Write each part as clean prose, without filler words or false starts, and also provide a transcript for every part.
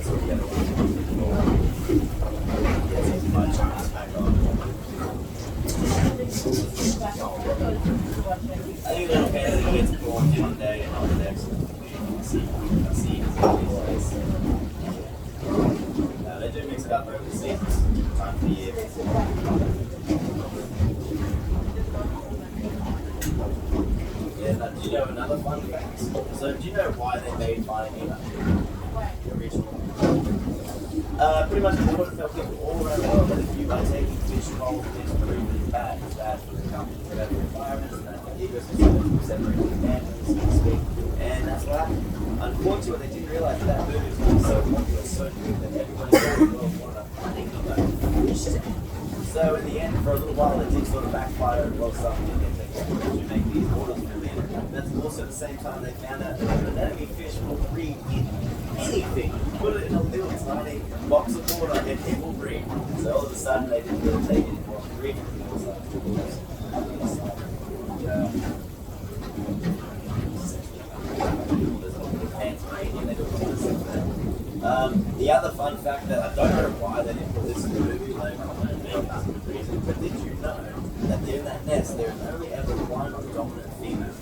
that's what we get I think they're okay. I think it's born one day and on the next. They do mix it up over the seasons, time of the year. Yeah, do you know another fun fact? So, do you know why they made finding Nemo originally? Pretty much because what it felt people all around the world that if you are taking fish whole, fish food is bad. It's bad for the company, for the environment, and that's the ecosystem, separating the animals, so to speak. And that's what happened. Unfortunately, what they didn't realize that movie was going to be so popular, so good that everybody around the world wanted to find Nemo. So in the end, for a little while, it did sort of backfire and well, something to make these orders come in. That's also at the same time they found out that an enemy fish will breed in anything. Put it in a little tiny box of water and it will breed. So all of a sudden they didn't really take it anymore. Breeding was like, the other fun fact that I don't know why they didn't put this in the movie, like, I don't know, maybe that's a good reason, but did you know that in that nest there is only ever one dominant female?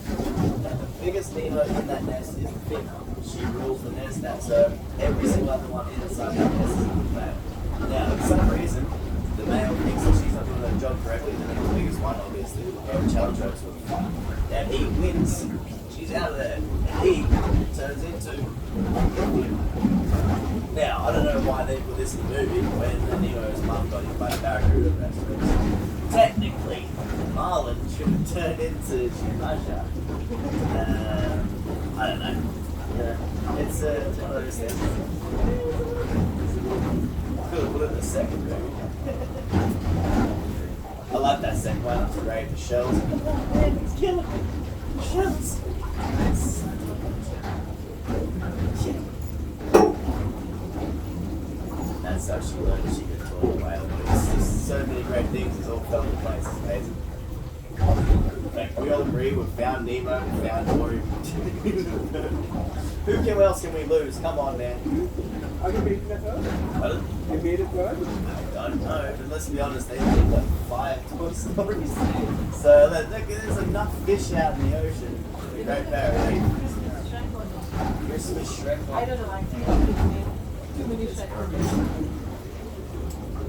And the biggest Nemo in that nest is the female. She rules the nest, that's her. Every single other one inside that nest is the male. Now, for some reason, the male thinks that she's not doing her job correctly, and then the biggest one, obviously, will challenge her to a fight. And he wins. She's out of there. And he turns into now, I don't know why they put this in the movie when Nemo's mum got hit by a barracuda restaurant. Technically, Marlin should have turned into Chimasha. I don't know. Yeah, it's one of those things. Could have put it in the second movie. I like that second one. It's great. The shells. Oh man, he's killing me. Shells. That's how she learned she could talk a whale. It's just so many great things. It's all fell in place. It's amazing. Like, we all agree we've found Nemo, we found Dory. Who else can we lose? Come on, man. Are you making that bird? Pardon? You made it bird? I don't know, but let's be honest, they made like 5 Toy Stories. So look, there's enough fish out in the ocean. The Great Barrier Reef. Christmas Shrek. I don't know, I think too many Shrek.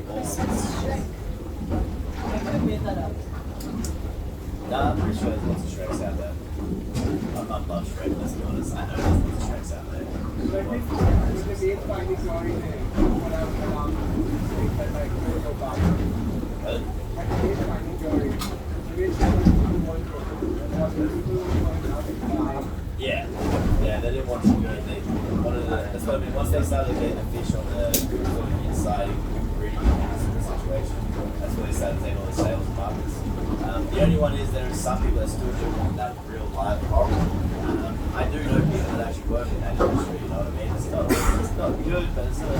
Christmas Shrek. I could have made that up. Nah, I'm pretty sure there's lots of Shreks out there. I'm not Shrek, let's be honest. I know there's lots of Shreks out there. But with the main finding Dory there, what else around that like your body? What? At the main finding Dory, the main finding one Yeah, they didn't want to do it. They wanted to, that's what I mean. Once they started getting the fish on the inside, it could be really sort of situation. That's where they started taking all the sales and markets. The only one is there are some people that still do want that real live coral. I do know people that actually work in that industry, you know what I mean? It's not good, but it's not